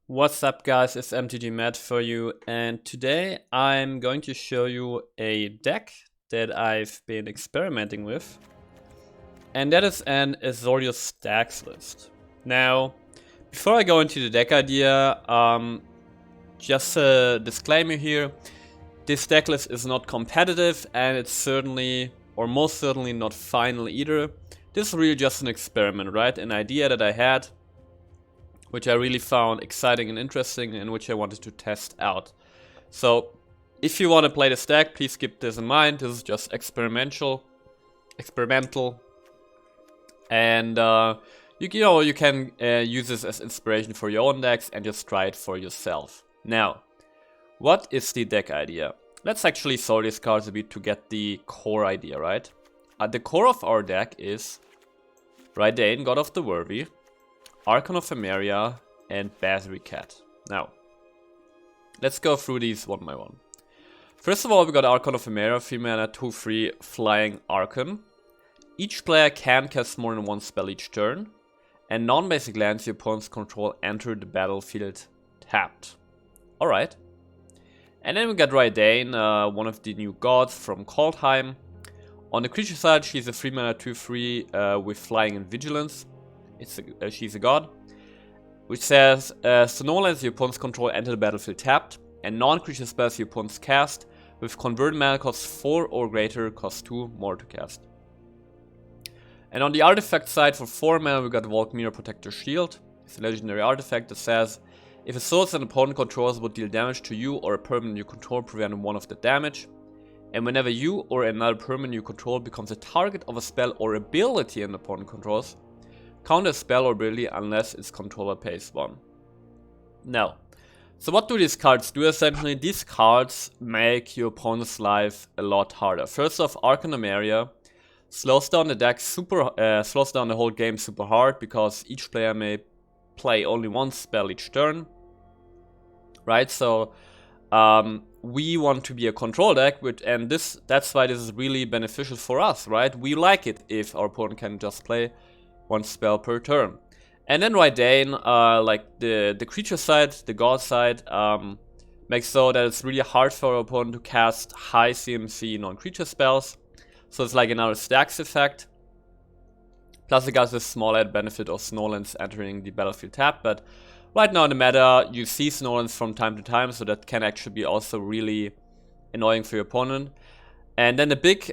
What's up guys, it's MTG Matt for you, and today I'm going to show you a deck that I've been experimenting with, and that is an Azorius Staxx list. Now, before I go into the deck idea, just a disclaimer here, this deck list is not competitive and it's certainly, or most certainly not final either. This is really just an experiment, right? An idea that I had, which I really found exciting and interesting and which I wanted to test out. So if you want to play this deck, please keep this in mind. This is just experimental, and you can use this as inspiration for your own decks and just try it for yourself. Now, what is the deck idea? Let's actually sort these cards a bit to get the core idea, right? At the core of our deck is Reidane God of the Worthy, Archon of Emeria, and Battery Cat. Now, let's go through these one by one. First of all, we got Archon of Emeria, 3 mana, 2/3 flying Archon. Each player can cast more than one spell each turn, and non-basic lands your opponents control enter the battlefield tapped. Alright. And then we got Reidane, one of the new gods from Kaldheim. On the creature side, she's a 3 mana, 2/3 with flying and vigilance. She's a god, which says, so no lands your opponent's control enter the battlefield tapped, and non-creature spells your opponents cast with converted mana cost 4 or greater cost 2 more to cast. And on the artifact side, for 4 mana we got Volkmir Protector Shield. It's a legendary artifact that says, if a source an opponent controls would deal damage to you or a permanent you control, preventing one of the damage. And whenever you or another permanent you control becomes a target of a spell or ability an opponent controls, counter a spell or ability unless its controller pays 1. Now, so what do these cards do essentially? These cards make your opponent's life a lot harder. First off, Archon of Emeria slows down the deck slows down the whole game super hard because each player may play only one spell each turn. Right, so we want to be a control deck, and that's why this is really beneficial for us, right? We like it if our opponent can just play one spell per turn. And then Reidane, like the creature side, the god side, makes so that it's really hard for our opponent to cast high CMC non-creature spells. So it's like another Staxx effect. Plus it got this small added benefit of Snowlands entering the battlefield tap, but right now in the meta you see Snowlands from time to time, so that can actually be also really annoying for your opponent. And then the big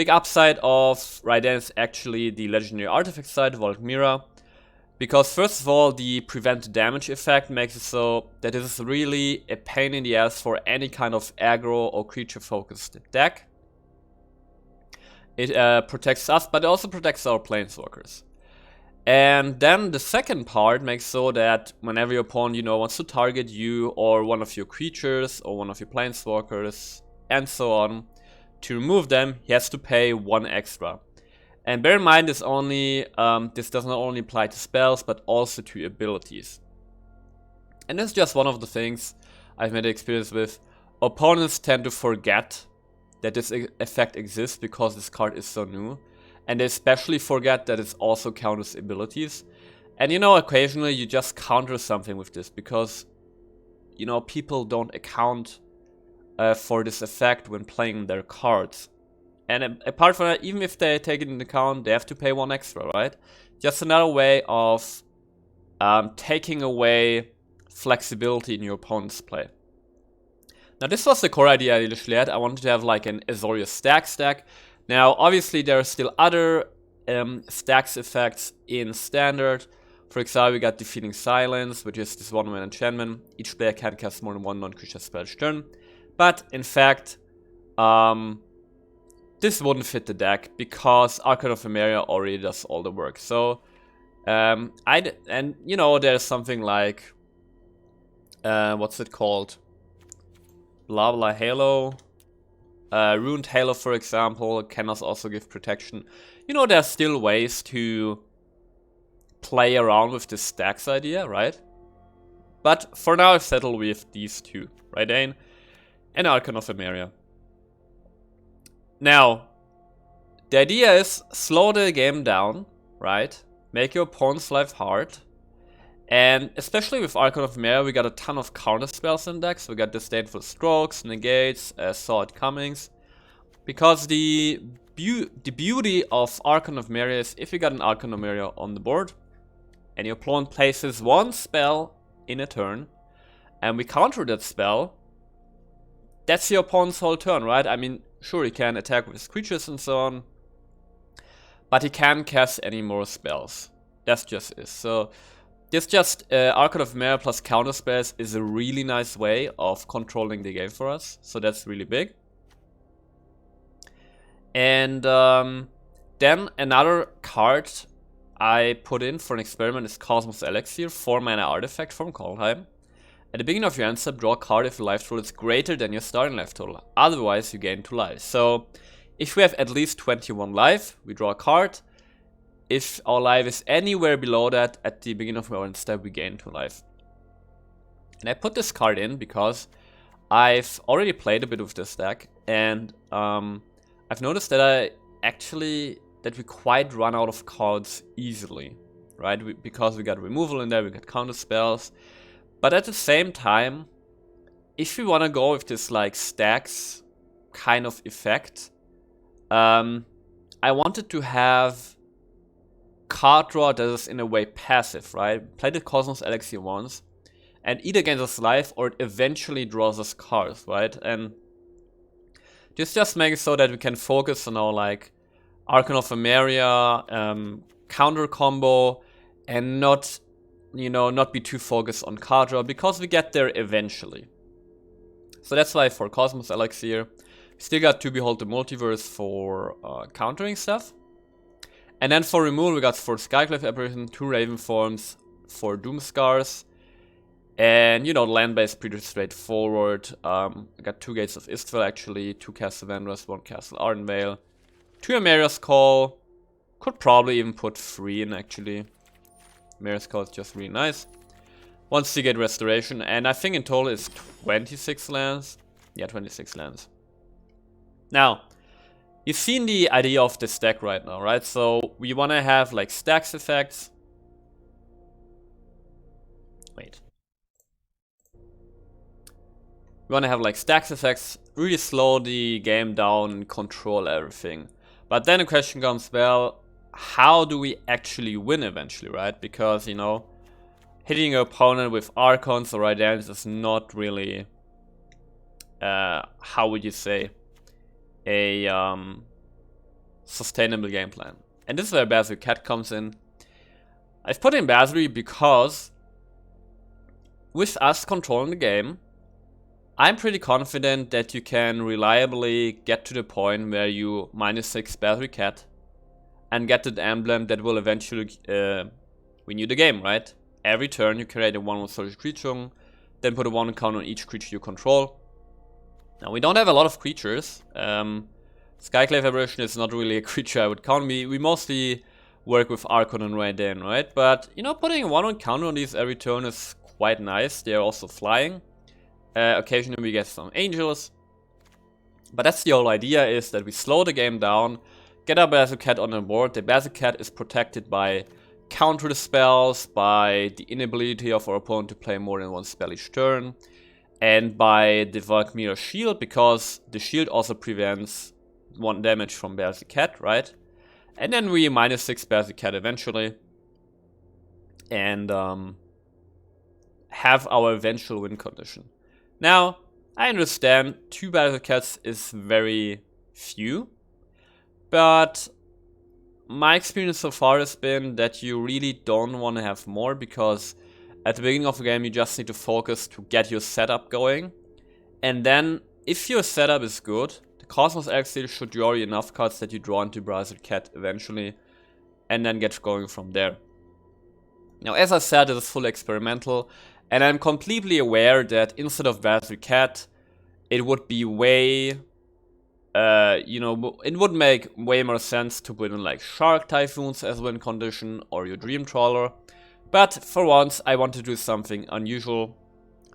upside of Reidane is actually the legendary artifact side, Volkmira. Because first of all, the prevent damage effect makes it so that it is really a pain in the ass for any kind of aggro or creature focused deck. It protects us, but it also protects our planeswalkers. And then the second part makes so that whenever your opponent, wants to target you or one of your creatures or one of your planeswalkers and so on, to remove them, he has to pay 1 extra. And bear in mind, this does not only apply to spells, but also to abilities. And this is just one of the things I've made experience with. Opponents tend to forget that this effect exists because this card is so new. And they especially forget that it also counters abilities. And occasionally you just counter something with this because, people don't account for this effect when playing their cards. And apart from that, even if they take it into account, they have to pay 1 extra, right? Just another way of taking away flexibility in your opponent's play. Now this was the core idea I initially had. I wanted to have like an Azorius Staxx deck. Now obviously there are still other Staxx effects in Standard. For example, we got Defeating Silence, which is this 1-mana enchantment. Each player can cast more than one non-creature spell each turn. But in fact, this wouldn't fit the deck because Archon of Emeria already does all the work. So, there's something like, what's it called? Blah blah Halo. Ruined Halo, for example, can also give protection. There's still ways to play around with this Staxx idea, right? But for now, I've settled with these two, Reidane and Archon of Emeria. Now, the idea is slow the game down, right? Make your opponent's life hard, And especially with Archon of Mare, we got a ton of counter spells in decks. We got Disdainful Strokes, Negates, Sword Comings. Because the beauty of Archon of Mare is if you got an Archon of Mare on the board, and your opponent places one spell in a turn, and we counter that spell, that's your opponent's whole turn, right? I mean, sure, he can attack with his creatures and so on, but he can't cast any more spells. That's just it. So this just Archon of Mare plus counter spells is a really nice way of controlling the game for us. So that's really big. And then another card I put in for an experiment is Cosmos Elixir, 4-mana artifact from Kaldheim. At the beginning of your end step, draw a card if your life total is greater than your starting life total. Otherwise, you gain 2 lives. So if we have at least 21 life, we draw a card. If our life is anywhere below that, at the beginning of our end step, we gain 2 life. And I put this card in because I've already played a bit with this deck, and I've noticed that we quite run out of cards easily, right? Because we got removal in there, we got counter spells. But at the same time, if we want to go with this like Staxx kind of effect, I wanted to have card draw that is in a way passive, right? Play the Cosmos Elixir once, and either gains us life or it eventually draws us cards, right? And this just makes it so that we can focus on our like Archon of Emeria counter combo and not be too focused on card draw, because we get there eventually. So that's why for Cosmos Elixir, we still got to Behold the Multiverse for countering stuff. And then for removal, we got for Skyclave Apparition, 2 Raven Forms, 4 Doomskars. And, land-based pretty straightforward. I got 2 Gates of Istval actually, 2 Castle Vendors, 1 Castle Ardenvale, 2 Emeria's Call. Could probably even put 3 in actually. Emeria's Call is just really nice. 1 Seagate Restoration, and I think in total it's 26 lands. Yeah, 26 lands. Now, you've seen the idea of this deck right now, right? So we want to have like Staxx effects. Wait. We want to have like Staxx effects, really slow the game down and control everything. But then the question comes, well, how do we actually win eventually, right? Because, hitting your opponent with Archons or Reidane is not really, how would you say, a sustainable game plan. And this is where Basilisk Cat comes in. I've put in Basilisk because with us controlling the game, I'm pretty confident that you can reliably get to the point where you -6 Basilisk Cat and get the emblem that will eventually win you the game, right? Every turn you create a 1/1 soldier creature, then put a 1 counter on each creature you control. Now we don't have a lot of creatures. Skyclave Aberration is not really a creature I would count. We mostly work with Archon and Reidane, right? But, putting a 1/1 counter on these every turn is quite nice. They're also flying. Occasionally we get some angels. But that's the whole idea, is that we slow the game down, get our Basilisk Cat on the board. The Basilisk Cat is protected by counter spells, by the inability of our opponent to play more than 1 spell each turn, and by the Valkmir shield, because the shield also prevents 1 damage from Basilisk Cat, right? And then we -6 Basilisk Cat eventually, and have our eventual win condition. Now, I understand 2 Basilisk Cats is very few, but my experience so far has been that you really don't want to have more, because at the beginning of the game you just need to focus to get your setup going. And then, if your setup is good, the Cosmos Elixir should draw you enough cards that you draw into Basilisk Cat eventually, and then get going from there. Now, as I said, this is fully experimental, and I'm completely aware that instead of Basilisk Cat, it would be way, it would make way more sense to put in like Shark Typhoons as win condition, or your Dream Trawler. But for once, I want to do something unusual,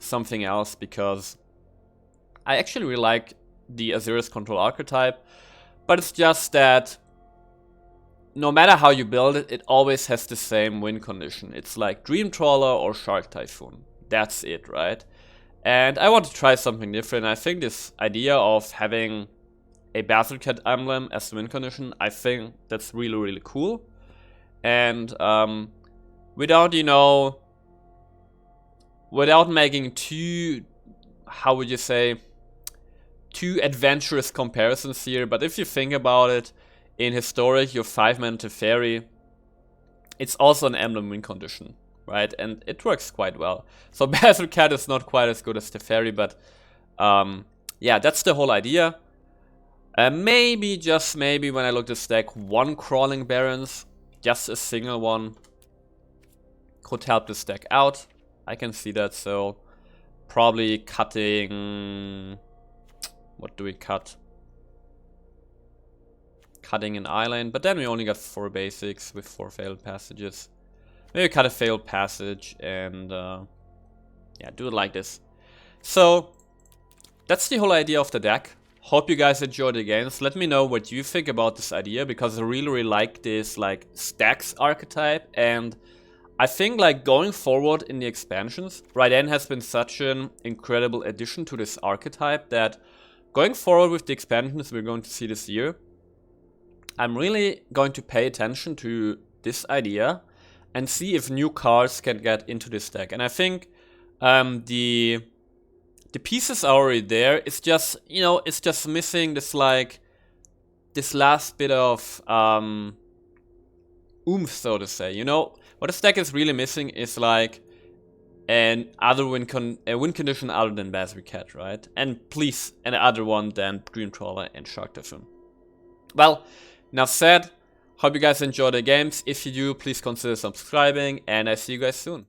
something else, because I actually really like the Azir's Control Archetype, but it's just that no matter how you build it, it always has the same win condition. It's like Dream Trawler or Shark Typhoon. That's it, right? And I want to try something different. I think this idea of having a Basalt Cat emblem as the win condition, I think that's really, really cool. And without, you know, without making too, how would you say, too adventurous comparisons here, but if you think about it, in Historic, your 5-man Teferi, it's also an emblem win condition, right? And it works quite well. So Basalt Cat is not quite as good as Teferi, but yeah, that's the whole idea. Maybe, just maybe, when I look to stack 1 Crawling Barons, just a single one, could help the stack out. I can see that, so probably cutting... What do we cut? Cutting an island, but then we only got 4 basics with 4 failed passages. Maybe cut a failed passage and yeah, do it like this. So that's the whole idea of the deck. Hope you guys enjoyed the games. Let me know what you think about this idea, because I really, really like this like Staxx archetype, and I think like going forward in the expansions, Reidane has been such an incredible addition to this archetype that going forward with the expansions we're going to see this year, I'm really going to pay attention to this idea and see if new cards can get into this deck. And I think the pieces are already there. It's just, you know, it's just missing this like this last bit of oomph, so to say. You know, what this deck is really missing is like a win condition other than Basalt Cat, right? And please, an other one than Dream Trawler and Shark Typhoon. Well, enough said. Hope you guys enjoy the games. If you do, please consider subscribing, and I see you guys soon.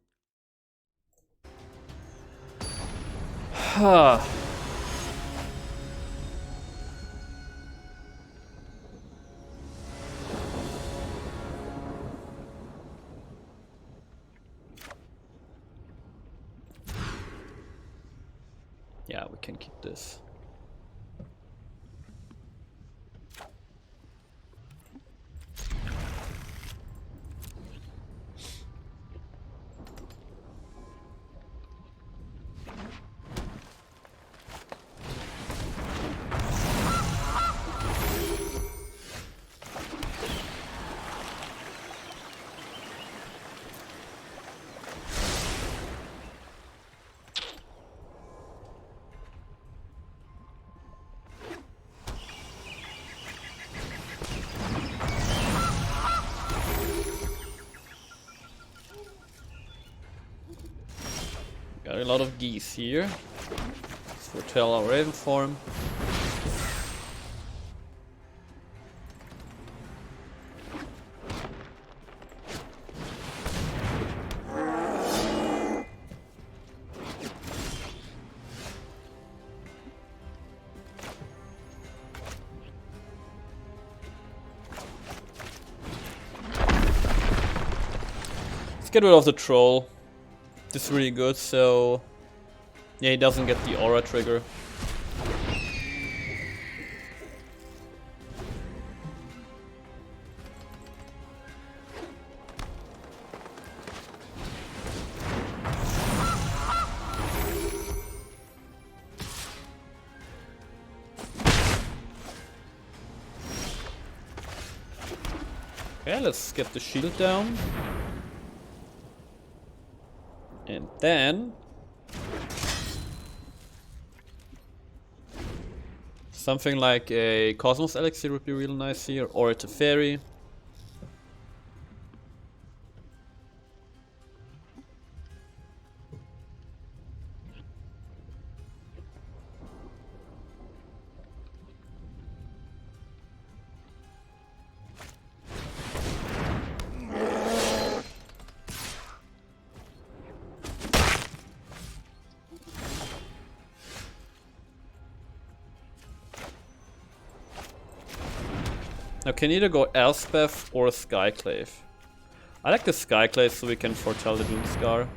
Yeah, we can keep this. Got a lot of geese here. Let's foretell our Raven form. Let's get rid of the troll. This is really good, so yeah, he doesn't get the aura trigger. Okay, let's get the shield down. And then something like a Cosmos Elixir would be real nice here, or a Teferi. Now can either go Elspeth or Skyclave. I like the Skyclave so we can foretell the Doomscar.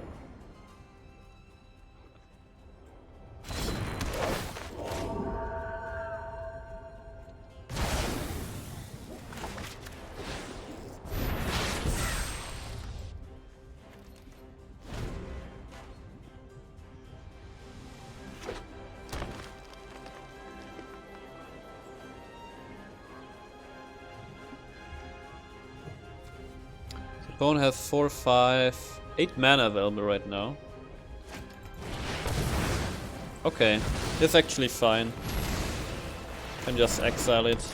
Opponent has 4, 5, 8 mana available right now. Okay, it's actually fine. Can just exile it.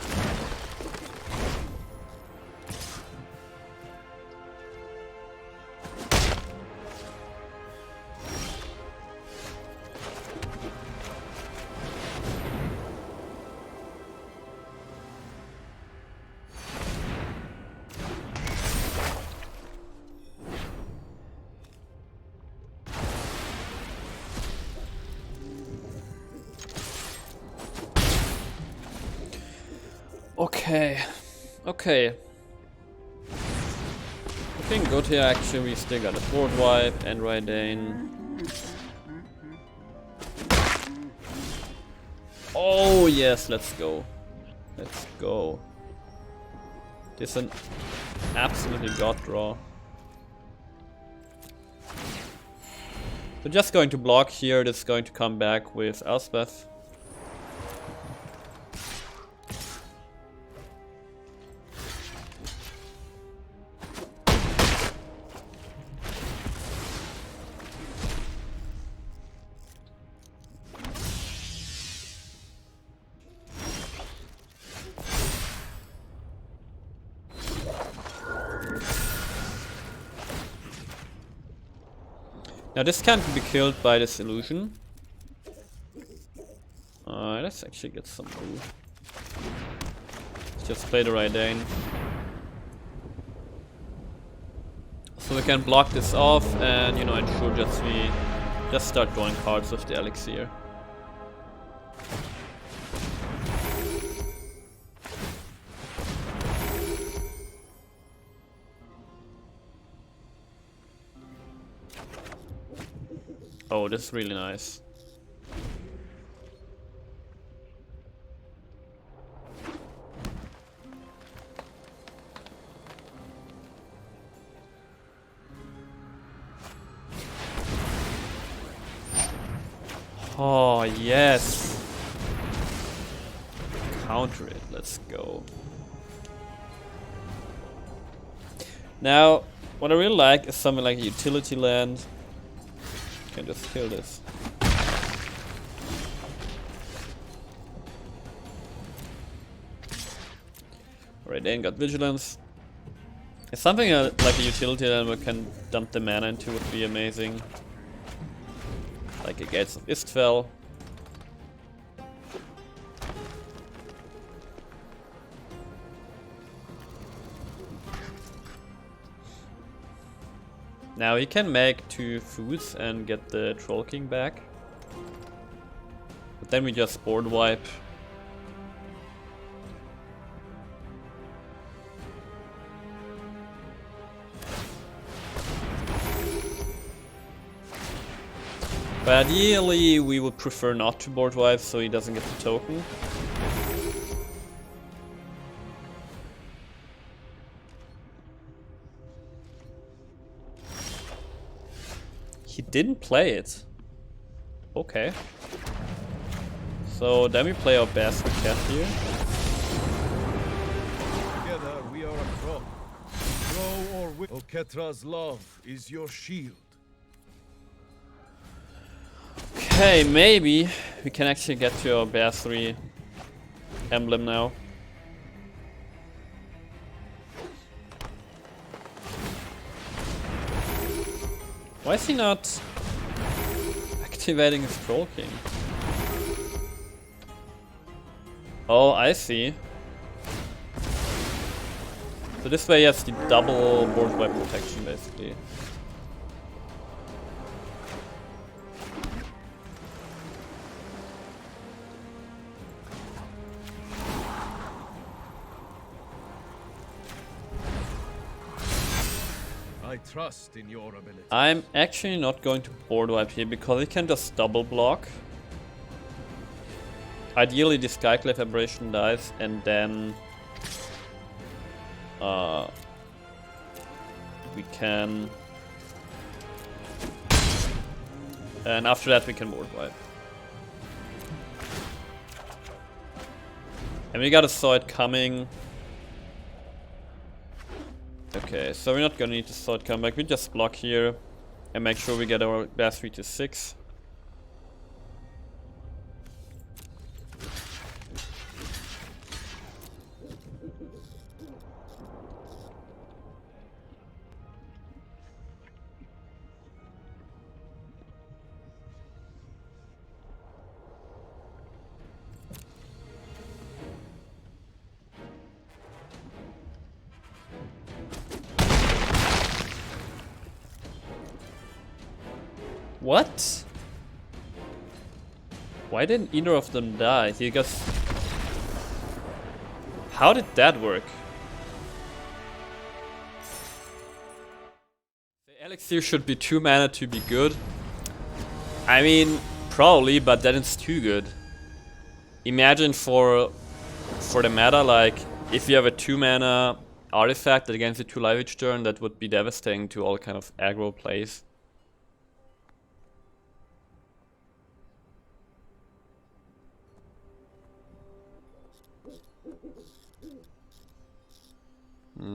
Okay. Looking good here actually, we still got a board wipe and Reidane. Oh yes, let's go. Let's go. This is an absolutely god draw. We're just going to block here, this is going to come back with Elspeth. Now this can't be killed by this illusion. Let's actually get some blue. Let's just play the Reidane. So we can block this off and, you know, ensure just we just start drawing cards with the elixir. Oh, this is really nice. Oh, yes. Counter it, let's go. Now, what I really like is something like a utility land. Can just kill this. Reidane God Vigilance. If something like a utility land we can dump the mana into would be amazing. Like a Gates of Istfell. Now he can make 2 foods and get the Troll King back. But then we just board wipe. But ideally we would prefer not to board wipe so he doesn't get the token. He didn't play it. Okay. So then we play our best cat here. Together we are a crop. Grow or wither. Oketra's love is your shield. Okay, maybe we can actually get to our Bear 3 emblem now. Why is he not activating his Troll King? Oh, I see. So this way he has the double board wipe protection basically. I trust in your ability. I'm actually not going to board wipe here because he can just double block. Ideally the Skyclave Aberration dies and then we can, and after that we can board wipe. And we got a saw it coming. Okay, so we're not gonna need to start comeback. We just block here and make sure we get our best 3 to 6. What? Why didn't either of them die? He just... How did that work? The elixir should be 2 mana to be good. I mean, probably, but then it's too good. Imagine for the meta, like, if you have a 2 mana artifact that gains you 2 life each turn, that would be devastating to all kind of aggro plays.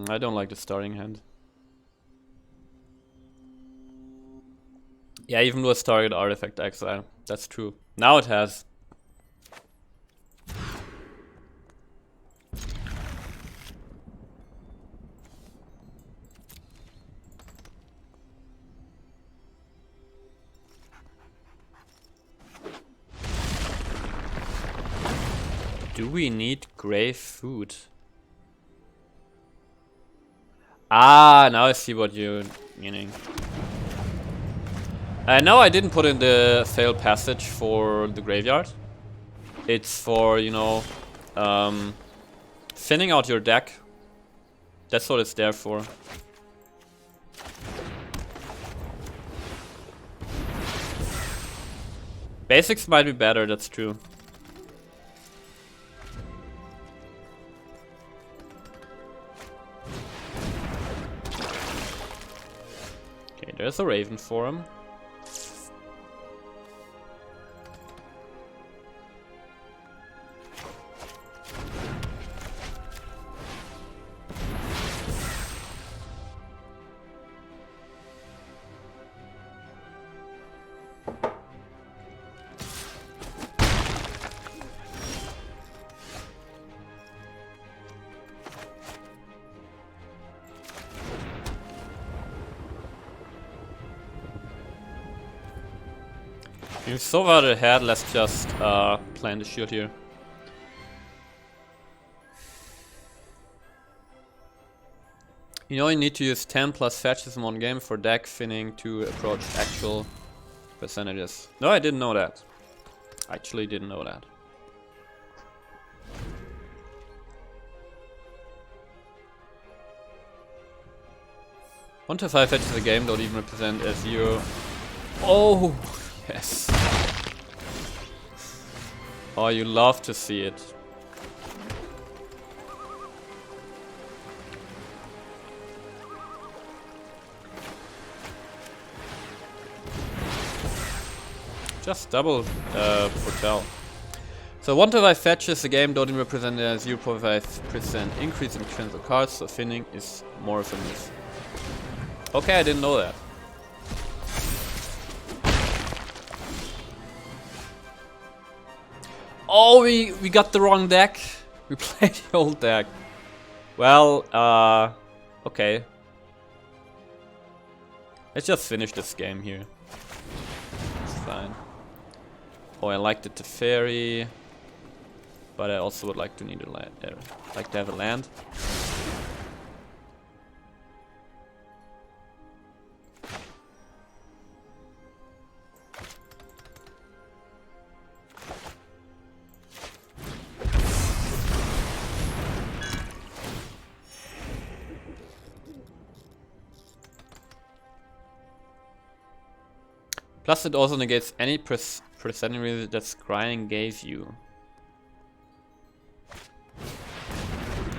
I don't like the starting hand. Yeah, even with target artifact exile. That's true. Now it has. Do we need grey food? Ah, now I see what you're meaning. No, I didn't put in the failed passage for the graveyard. It's for, you know, thinning out your deck. That's what it's there for. Basics might be better, that's true. Okay, there's a Raven for him. You're so far ahead, let's just plan the shield here. You know you need to use 10 plus fetches in one game for deck thinning to approach actual percentages. No, I didn't know that. I actually didn't know that. One to 5 fetches a game don't even represent a 0. Oh! Yes. Oh, you love to see it. Just double foretell. So 1 to 5 fetches a game don't even represent a 0.5% increase in chance of cards, so thinning is more of a miss. Okay, I didn't know that. Oh, we got the wrong deck. We played the old deck. Well, okay. Let's just finish this game here. It's fine. Oh, I liked the Teferi, but I also would like to need a land. Like to have a land. Plus it also negates any percentage that Scrying gave you.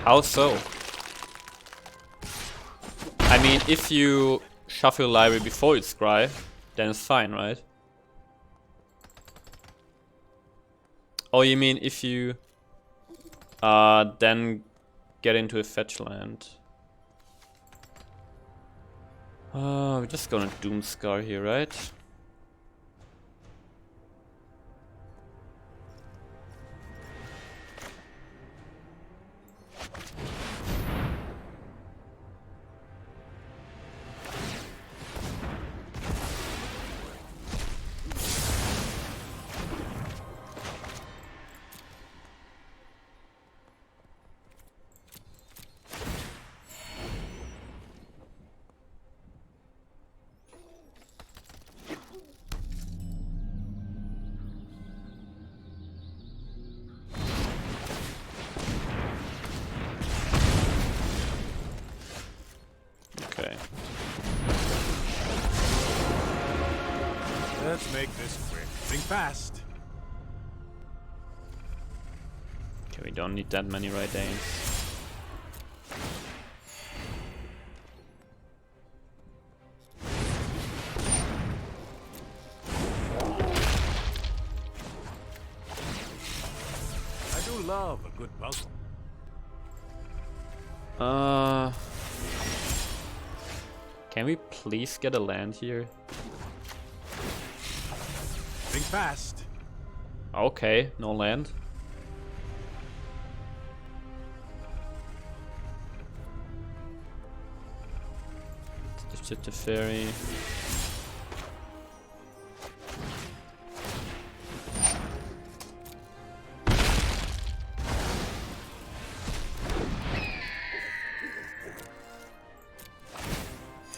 How so? I mean, if you shuffle your library before you scry, then it's fine, right? Oh, you mean if you then get into a fetch land? We're just gonna Doomscar here, right? Okay. Let's make this quick. Think fast. Okay, we don't need that many Reidanes. I do love a good puzzle. Can we please get a land here? Think fast. Okay, no land. Just the ferry.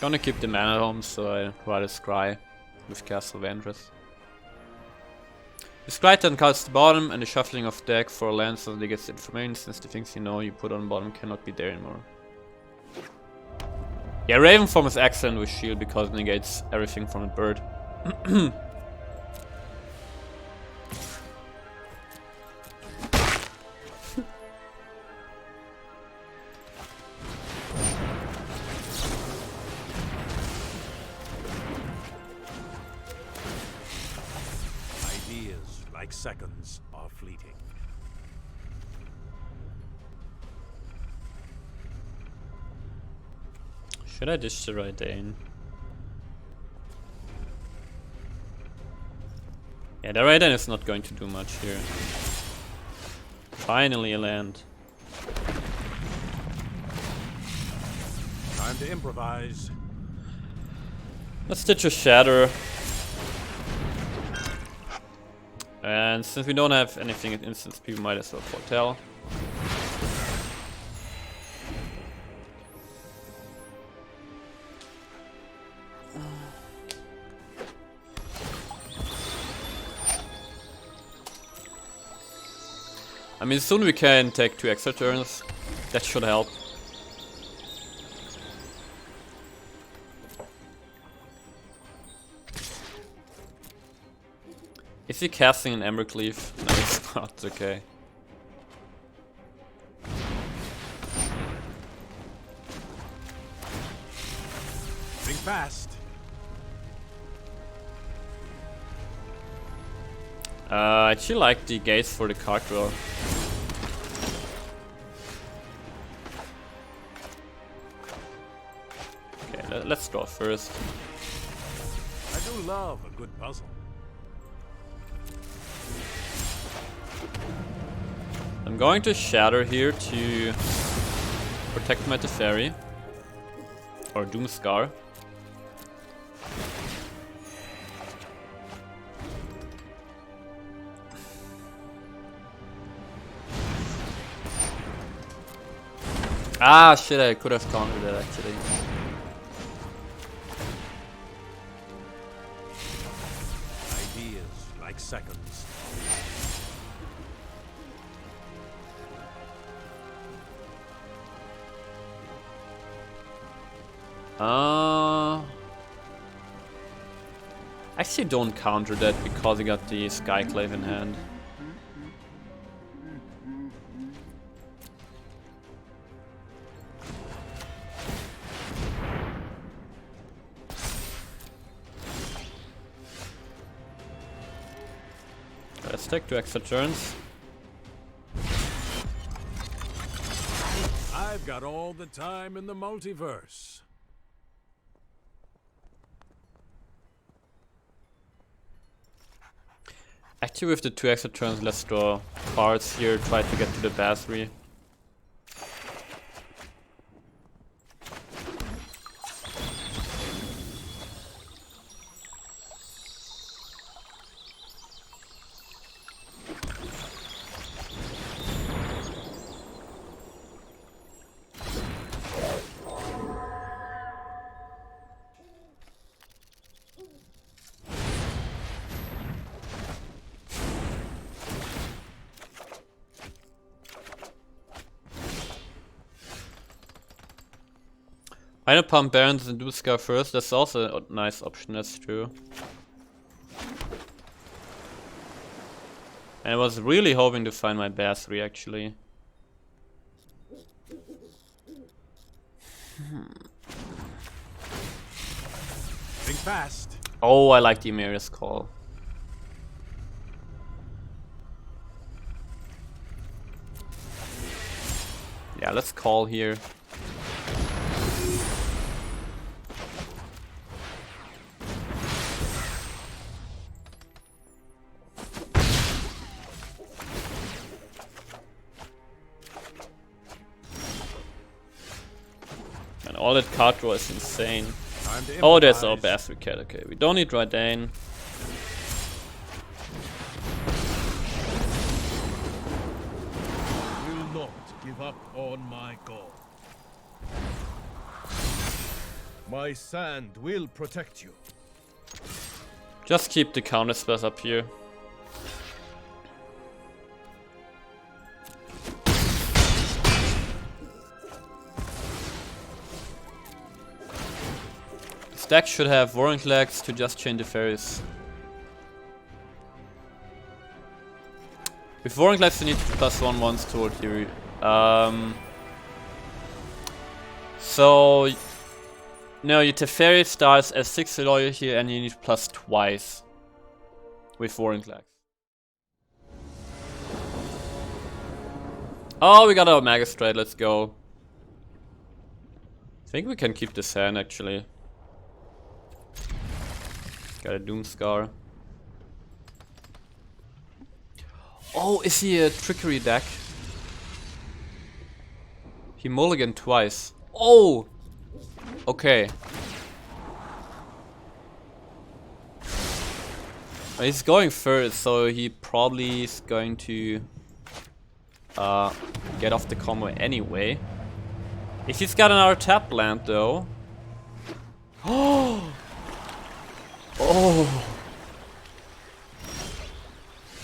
Gonna keep the mana home, so I rather scry with Castle Ventress. The scry turn cards to bottom and the shuffling of deck for a land suddenly gets information since the things you know you put on bottom cannot be there anymore. Yeah, Raven form is excellent with shield because it negates everything from a bird. Ideas, like seconds, are fleeting. Should I dish the Reidane? Yeah, the Reidane is not going to do much here. Finally a land. Time to improvise. Let's ditch a Shatter. And since we don't have anything at instance, people might as well foretell. I mean, soon we can take 2 extra turns. That should help. Is he casting an Embercleave? No, it's not. Okay. Think fast. I actually like the gates for the card draw. Okay, let's draw first. I do love a good puzzle. I'm going to Shatter here to protect my Teferi. Or Doomscar. Ah, shit, I could have countered that actually. Ideas, like seconds. Actually don't counter that because I got the Skyclave in hand. Let's take 2 extra turns. I've got all the time in the multiverse. Actually, with the 2 extra turns, let's draw cards here, try to get to the Battery. Why not pump Barons and do Scar first? That's also a nice option, that's true. And I was really hoping to find my Battery actually. Think fast. Oh, I like the Emeria's Call. Yeah, let's call here. And all that card draw is insane. Oh, there's our Battery Cat. Okay, we don't need Reidane. Will not give up on my goal. My sand will protect you. Just keep the counter spells up here. Staxx should have Warring Legs to just chain the fairies. With Warring Legs you need +1 once toward theory. So no, your Teferi starts as 6 loyal here and you need plus twice with Warring Legs. Oh, we got our Magistrate, let's go. I think we can keep this hand actually. Got a Doomscar. Oh, is he a trickery deck? He mulliganed twice. Oh! Okay. He's going first, so he probably is going to get off the combo anyway. If he's got another tap land though. Oh! Oh!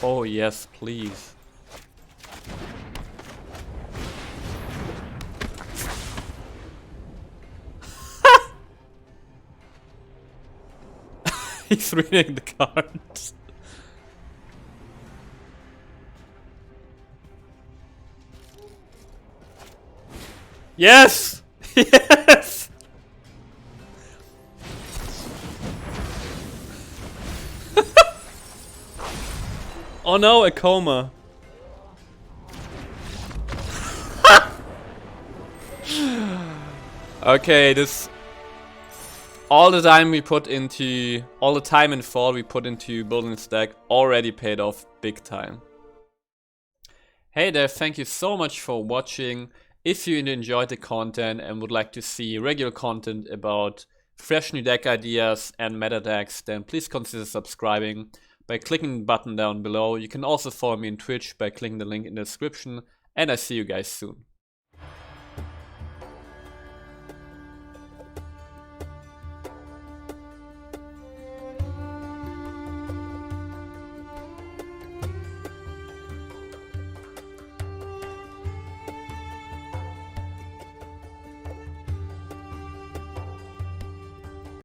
Oh yes, please. He's reading the cards. Yes! Yes! Oh no, a coma. Okay, this... all the time and thought we put into building this deck already paid off big time. Hey there, thank you so much for watching. If you enjoyed the content and would like to see regular content about fresh new deck ideas and meta decks, then please consider subscribing by clicking the button down below. You can also follow me on Twitch by clicking the link in the description, and I see you guys soon.